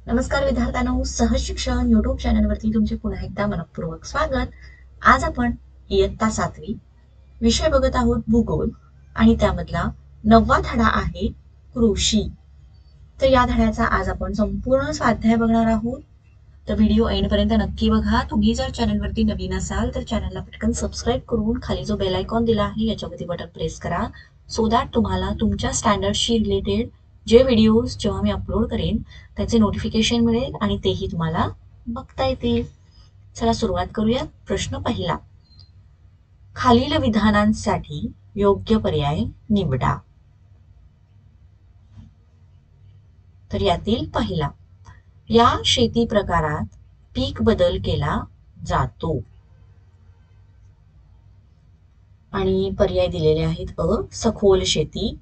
नमस्कार विद्यार्थ्यांनो, सहज शिक्षण यूट्यूब चॅनलवरती तुमचे पुन्हा एकदा मनपूर्वक स्वागत. आज आपण इयत्ता 7वी विषय बघत आहोत भूगोल आणि त्यामधला 9वा धडा आहे कृषी. तर या धड्याचा आज आपण संपूर्ण स्वाध्याय बघणार आहोत. तर व्हिडिओ एंड पर्यंत नक्की बघा. तुम्ही जर चॅनलवरती नवीन असाल तर चॅनलला पटकन सबस्क्राईब करून खाली जो बेल आयकॉन दिला आहे याच्यावरती बटन प्रेस करा, सो दॅट तुम्हाला तुमच्या स्टँडर्डशी रिलेटेड जे व्हिडिओज जेव्हा मी अपलोड करेन त्याचे नोटिफिकेशन मिळेल आणि तेही तुम्हाला बघता येतील. चला सुरुवात करूया. प्रश्न पहिला, खालील विधानांसाठी योग्य पर्याय निवडा. तर यातील पहिला, या शेती प्रकारात पीक बदल केला जातो. आणि पर्याय दिलेले आहेत अ, सखोल शेती,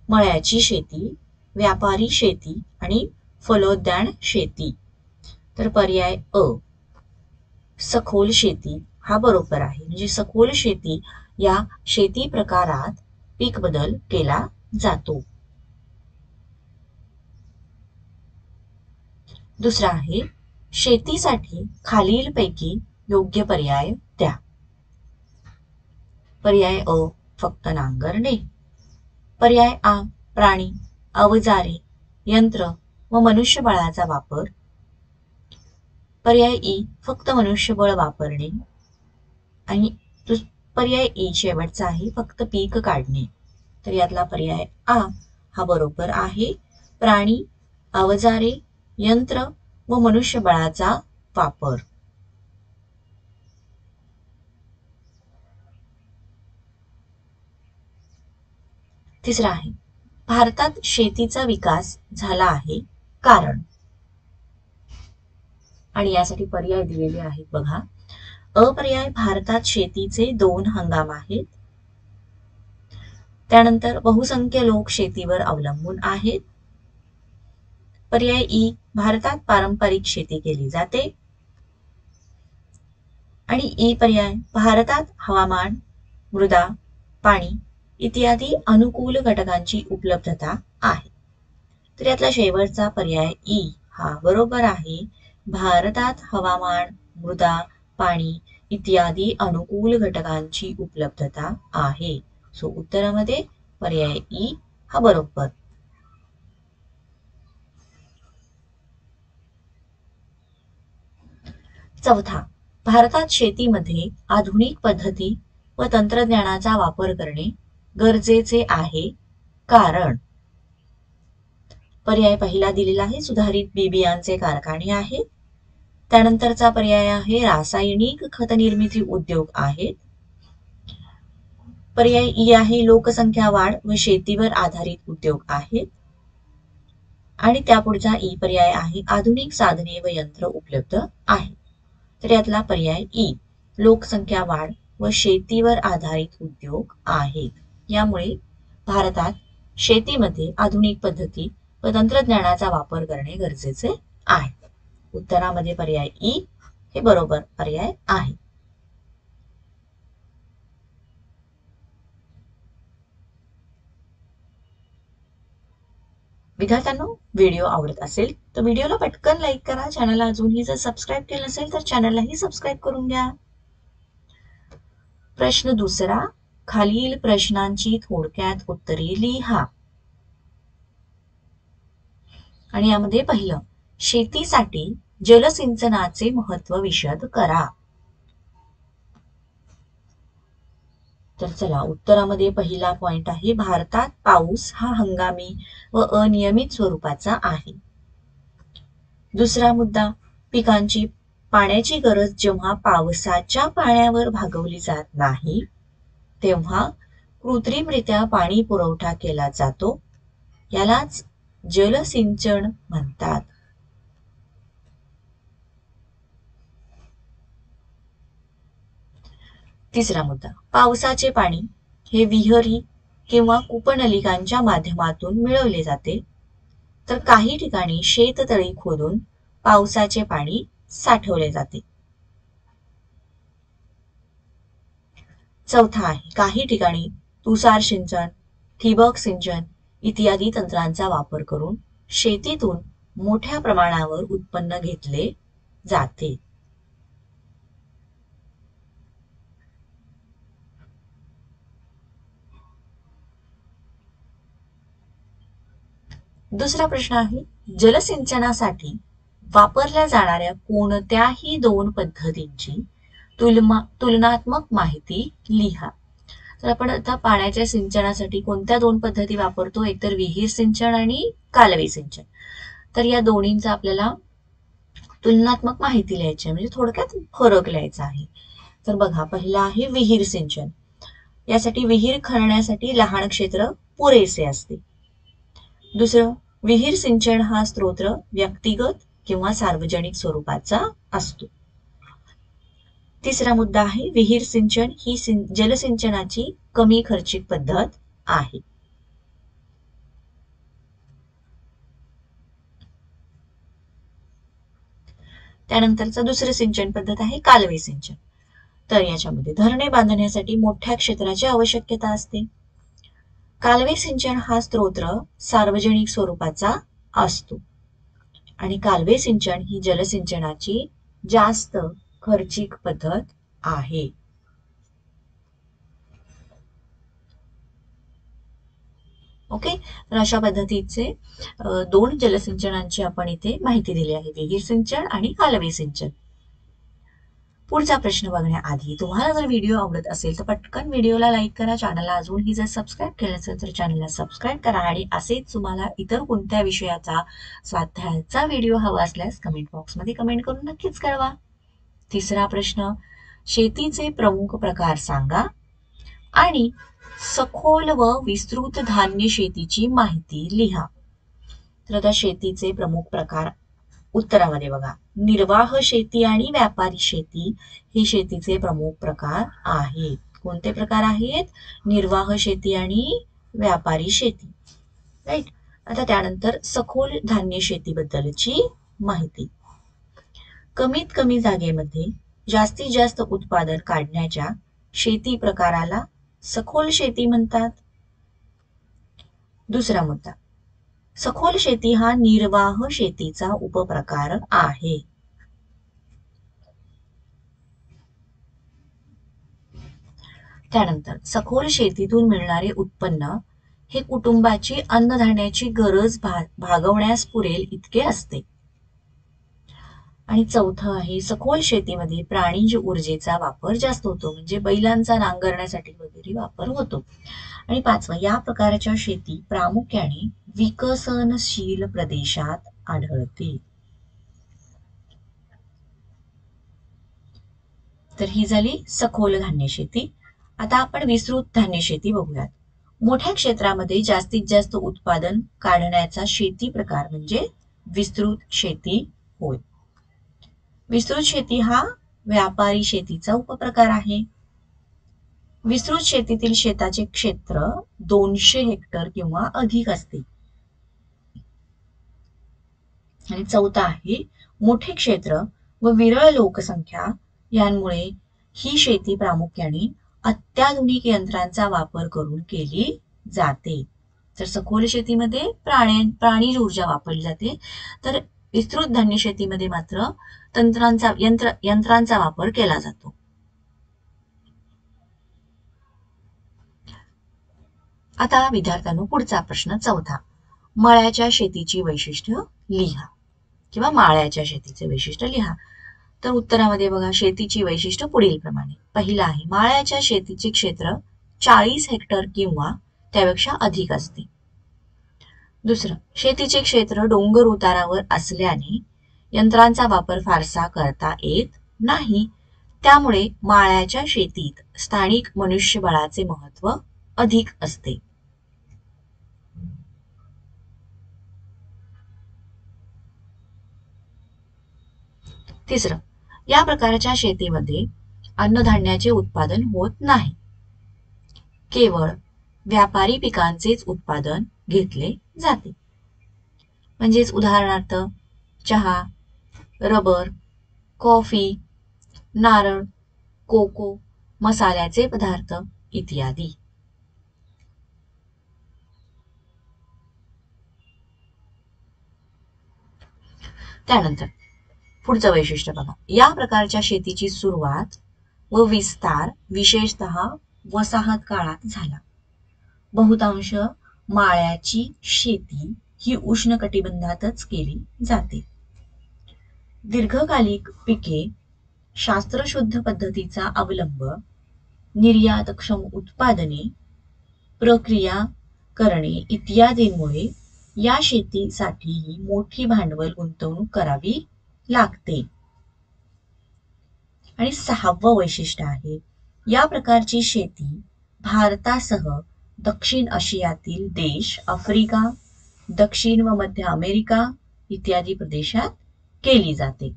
मळ्याची शेती, व्यापारी शेती आणि फलोद्यान शेती. तर पर्याय अ, सखोल शेती हा बरोबर आहे. म्हणजे सखोल शेती या शेती प्रकारात पीक बदल केला जातो. दुसरा आहे, शेतीसाठी खालीलपैकी योग्य पर्याय द्या. पर्याय अ, फक्त नांगरणे. पर्याय आ, प्राणी, अवजारे, यंत्र व मनुष्यबळाचा वापर. पर्याय ई, फक्त मनुष्यबळ वापरणे. आणि पर्याय ई शेवटचा आहे, फक्त पीक काढणे. तर यातला पर्याय आ हा बरोबर आहे. प्राणी, अवजारे, यंत्र व मनुष्यबळाचा वापर. तिसरा आहे, भारतात शेतीचा विकास झाला आहे कारण. आणि यासाठी पर्याय दिलेले आहेत बघा. अ पर्याय, भारतात शेतीचे 2 हंगाम आहेत. त्यानंतर बहुसंख्य लोक शेतीवर अवलंबून आहेत. पर्याय ई, भारतात पारंपरिक शेती केली जाते. आणि ई पर्याय, भारतात हवामान, मृदा, पाणी इत्यादी अनुकूल घटकांची उपलब्धता आहे. तर यातला शेवटचा पर्याय ई हा बरोबर आहे. भारतात हवामान, मृदा, पाणी इत्यादी अनुकूल घटकांची उपलब्धता आहे. सो उत्तरामध्ये पर्याय ई हा बरोबर. चौथा, भारतात शेतीमध्ये आधुनिक पद्धती व तंत्रज्ञानाचा वापर करणे गरजेचे आहे कारण. पर्याय पहिला दिलेला आहे, सुधारित बी बियांचे कारखाने आहेत. त्यानंतरचा पर्याय आहे, रासायनिक खत निर्मिती उद्योग आहेत. पर्याय ई आहे, लोकसंख्या वाढ व शेतीवर आधारित उद्योग आहेत. आणि त्यापुढचा ई पर्याय आहे, आधुनिक साधने व यंत्र उपलब्ध आहेत. तर यातला पर्याय ई, लोकसंख्या वाढ व शेतीवर आधारित उद्योग आहेत. यामुळे भारतात शेतीमध्ये आधुनिक पद्धती व तंत्रज्ञानाचा वापर करणे गरजेचे आहे. उत्तरामध्ये पर्याय ई हे बरोबर पर्याय आहे. विद्यार्थ्यांनो, व्हिडिओ आवडत असेल तर व्हिडिओला पटकन लाईक करा. चॅनलला अजूनही जर सबस्क्राईब केलं नसेल तर चॅनललाही सबस्क्राईब करून घ्या. प्रश्न दुसरा, खालील प्रश्नांची थोडक्यात उत्तरे लिहा. आणि यामध्ये पहिलं, शेतीसाठी जलसिंचनाचे महत्व विशद करा. तर चला, उत्तरामध्ये पहिला पॉइंट आहे, भारतात पाऊस हा हंगामी व अनियमित स्वरूपाचा आहे. दुसरा मुद्दा, पिकांची पाण्याची गरज जेव्हा पावसाच्या पाण्यावर भागवली जात नाही तेव्हा कृत्रिमरित्या पाणी पुरवठा केला जातो. यालाच जलसिंचन म्हणतात. तिसरा मुद्दा, पावसाचे पाणी हे विहिरी किंवा कूपनलिकांच्या माध्यमातून मिळवले जाते, तर काही ठिकाणी शेततळी खोदून पावसाचे पाणी साठवले जाते. चौथा आहे, काही ठिकाणी तुषार सिंचन, ठिबक सिंचन इत्यादी तंत्रांचा वापर करून शेतीतून मोठ्या प्रमाणावर उत्पन्न घेतले जाते. दुसरा प्रश्न आहे, जलसिंचनासाठी वापरल्या जाणाऱ्या कोणत्याही दोन पद्धतींची तुलनात्मक माहिती लिहा. तर आपण आता पाण्याच्या सिंचनासाठी कोणत्या दोन पद्धती वापरतो, एकतर विहीर सिंचन आणि कालवे सिंचन. तर या दोन्हींचा आपल्याला तुलनात्मक माहिती लिहायची आहे, म्हणजे थोडक्यात फरक लिहायचा आहे. तर बघा, पहिला आहे विहीर सिंचन. यासाठी विहीर खणण्यासाठी लहान क्षेत्र पुरेसे असते. दुसरं, विहीर सिंचन हा स्त्रोत व्यक्तिगत किंवा सार्वजनिक स्वरूपाचा असतो. तिसरा मुद्दा आहे, विहीर सिंचन ही जलसिंचनाची कमी खर्चिक पद्धत आहे. त्यानंतरचं दुसरं सिंचन पद्धत आहे कालवे सिंचन. तर याच्यामध्ये धरणे बांधण्यासाठी मोठ्या क्षेत्राची आवश्यकता असते. कालवे सिंचन हा स्त्रोत सार्वजनिक स्वरूपाचा असतो आणि कालवे सिंचन ही जलसिंचनाची जास्त खर्चिक पद्धत आहे. ओके, तर अशा पद्धतीचे दोन जलसिंचनांची आपण इथे माहिती दिली आहे, विहीर सिंचन आणि कालवे सिंचन. पुढचा प्रश्न बघण्याआधी तुम्हाला जर व्हिडिओ आवडत असेल तर पटकन व्हिडिओला लाईक करा. चॅनलला अजूनही जर सबस्क्राईब केलं असेल तर चॅनलला सबस्क्राईब करा आणि असेच तुम्हाला इतर कोणत्या विषयाचा स्वाध्यायाचा व्हिडिओ हवा असल्यास कमेंट बॉक्समध्ये कमेंट करून नक्कीच कळवा. तिसरा प्रश्न, शेतीचे प्रमुख प्रकार सांगा आणि सखोल व विस्तृत धान्य शेतीची माहिती लिहा. तर आता शेतीचे प्रमुख प्रकार उत्तरामध्ये बघा, निर्वाह शेती आणि व्यापारी शेती हे शेतीचे प्रमुख प्रकार आहेत. कोणते प्रकार आहेत? निर्वाह शेती आणि व्यापारी शेती. राईट. आता त्यानंतर सखोल धान्य शेतीबद्दलची माहिती. कमीत कमी जागेमध्ये जास्तीत जास्त उत्पादन काढण्याच्या शेती प्रकाराला सखोल शेती म्हणतात. दुसरा मुद्दा, सखोल शेती हा निर्वाह शेतीचा उपप्रकार आहे. त्यानंतर सखोल शेतीतून मिळणारे उत्पन्न हे कुटुंबाची अन्नधान्याची गरज भागवण्यास पुरेल इतके असते. आणि चौथं आहे, सखोल शेतीमध्ये प्राणीज ऊर्जेचा वापर जास्त होतो, म्हणजे बैलांचा नांगरण्यासाठी वगैरे वापर होतो. आणि पाचवं, या प्रकारच्या शेती प्रामुख्याने विकसनशील प्रदेशात आढळते. तर ही झाली सखोल धान्य शेती. आता आपण विस्तृत धान्य शेती बघूयात. मोठ्या क्षेत्रामध्ये जास्तीत जास्त उत्पादन काढण्याचा शेती प्रकार म्हणजे विस्तृत शेती होय. विस्तृत शेती हा व्यापारी शेतीचा उपप्रकार आहे. विस्तृत शेतीतील शेताचे क्षेत्र 200 हेक्टर किंवा अधिक असते. आणि चौथा आहे, मोठे क्षेत्र व विरळ लोकसंख्या यांमुळे ही शेती प्रामुख्याने अत्याधुनिक यंत्रांचा वापर करून केली जाते. तर सखोल शेतीमध्ये प्राणीज ऊर्जा वापरली जाते, तर विस्तृत धान्य शेतीमध्ये मात्र यंत्रांचा वापर केला जातो. आता विद्यार्थ्यांनो, पुढचा प्रश्न चौथा, मळ्याच्या शेतीची वैशिष्ट्य लिहा किंवा माळ्याच्या शेतीचे वैशिष्ट्य लिहा. तर उत्तरामध्ये बघा, शेतीची वैशिष्ट्य पुढील प्रमाणे. पहिला आहे, माळ्याच्या शेतीचे क्षेत्र 40 हेक्टर किंवा त्यापेक्षा अधिक असते. दुसरं, शेतीचे क्षेत्र डोंगर उतारावर असल्याने यंत्रांचा वापर फारसा करता येत नाही, त्यामुळे माळ्याच्या शेतीत स्थानिक मनुष्यबळाचे महत्त्व अधिक असते. तिसरं, या प्रकारच्या शेतीमध्ये अन्नधान्याचे उत्पादन होत नाही, केवळ व्यापारी पिकांचेच उत्पादन घेतले जाते. म्हणजेच उदाहरणार्थ चहा, रबर, कॉफी, नारळ, कोको, मसाल्याचे पदार्थ इत्यादी. त्यानंतर पुढचं वैशिष्ट्य बघा, या प्रकारच्या शेतीची सुरुवात व विस्तार विशेषतः वसाहत काळात झाला. बहुतांश माळ्याची शेती ही उष्णकटिबंधातच केली जाते. दीर्घकालिक पिके, शास्त्रशुद्ध पद्धतीचा अवलंब, निर्यातक्षम उत्पादने, प्रक्रिया करणे इत्यादींमुळे या शेतीसाठीही मोठी भांडवल गुंतवणूक करावी लागते. आणि 6वं वैशिष्ट्य आहे, या प्रकारची शेती भारतासह दक्षिण आशियातील देश, आफ्रिका, दक्षिण व मध्य अमेरिका इत्यादी प्रदेशात केली जाते.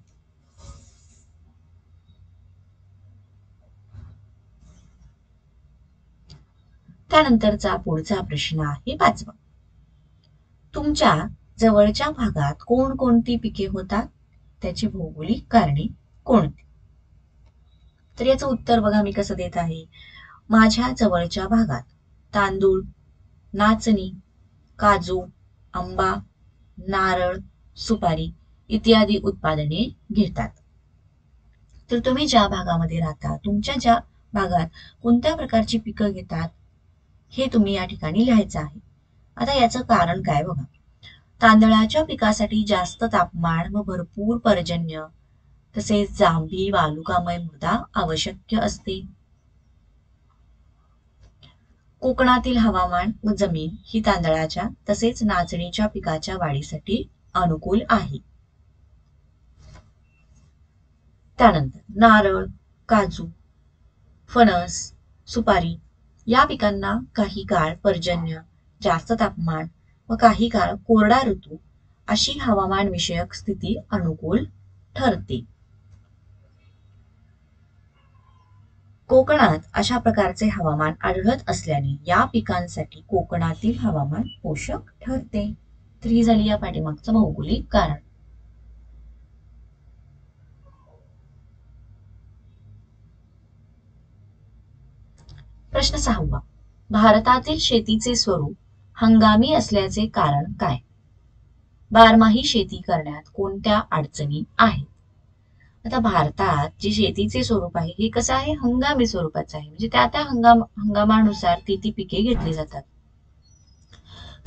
त्यानंतरचा पुढचा प्रश्न आहे 5वा. तुमच्या जवळच्या भागात कोणकोणती पिके होतात? त्याची भौगोलिक कारणे कोणती? तर याचं उत्तर बघा मी कसं देत आहे. माझ्या जवळच्या भागात तांदूळ, नाचणी, काजू, आंबा, नारळ, सुपारी इत्यादी उत्पादने घेतात. तर तुम्ही ज्या भागामध्ये राहता, तुमच्या ज्या भागात कोणत्या प्रकारची पिकं घेतात हे तुम्ही या ठिकाणी लिहायचं आहे. आता याचं कारण काय बघा. तांदळाच्या पिकासाठी जास्त तापमान व भरपूर पर्जन्य तसेच जांभी वालुकामय मृदा आवश्यक असते. कोकणातील हवामान व जमीन ही तांदळाच्या तसेच नाचणीच्या पिकाच्या वाढीसाठी अनुकूल आहे. त्यानंतर नारळ, काजू, फणस, सुपारी या पिकांना काही काळ पर्जन्य, जास्त तापमान व काही काळ कोरडा ऋतू अशी हवामान विषयक स्थिती अनुकूल ठरते. कोकणात अशा प्रकारचे हवामान आढळत असल्याने या पिकांसाठी कोकणातील हवामान पोषक ठरते. तर ही झाली या पाठीमागचं भौगोलिक कारण. प्रश्न 6वा. भारतातील शेतीचे स्वरूप हंगामी असल्याचे कारण काय? बारमाही शेती करण्यात कोणत्या अडचणी आहेत? आता भारतात जे शेतीचे स्वरूप आहे हे कसं आहे, हंगामी स्वरूपाचं आहे. म्हणजे त्या हंगामानुसार ती पिके घेतली जातात.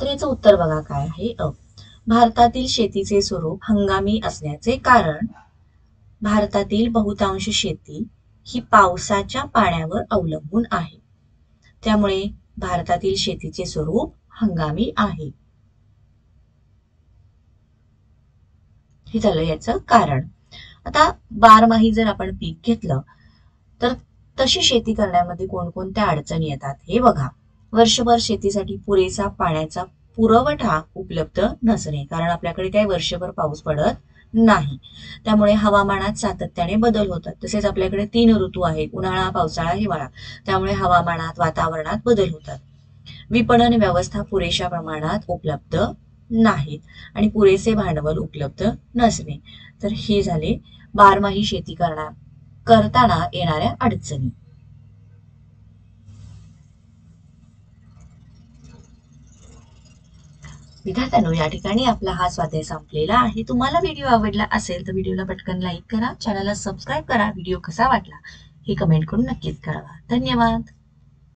तर याचं उत्तर बघा काय आहे. भारतातील शेतीचे स्वरूप हंगामी असण्याचे कारण भारतातील बहुतांश शेती ही पावसाच्या पाण्यावर अवलंबून आहे. त्यामुळे भारतातील शेतीचे स्वरूप हंगामी आहे. हे झालं याचं कारण. आता बारमाही जर आपण पीक घेतलं तर तशी शेती करण्यामध्ये कोणकोणत्या अडचणी येतात हे बघा. वर्षभर शेतीसाठी पुरेसा पाण्याचा पुरवठा उपलब्ध नसणे, कारण आपल्याकडे काही वर्षभर पाऊस पडत नाही. त्यामुळे हवामानात सातत्याने बदल होतात. तसेच आपल्याकडे 3 ऋतू आहेत, उन्हाळा, पावसाळा, हिवाळा. त्यामुळे हवामानात, वातावरणात बदल होतात. विपणन व्यवस्था पुरेशा प्रमाणात उपलब्ध नाहीत आणि पुरेसे भांडवल उपलब्ध नसणे. तर हे झाले बारमाही शेती करताना येणाऱ्या अडचणी. विद्यार्थ्यांनो, या ठिकाणी आपला हा स्वाध्याय संपलेला आहे. तुम्हाला व्हिडिओ आवडला असेल तर व्हिडिओला पटकन लाईक करा, चॅनलला सबस्क्राईब करा. व्हिडिओ कसा वाटला हे कमेंट करून नक्कीच कळवा. धन्यवाद.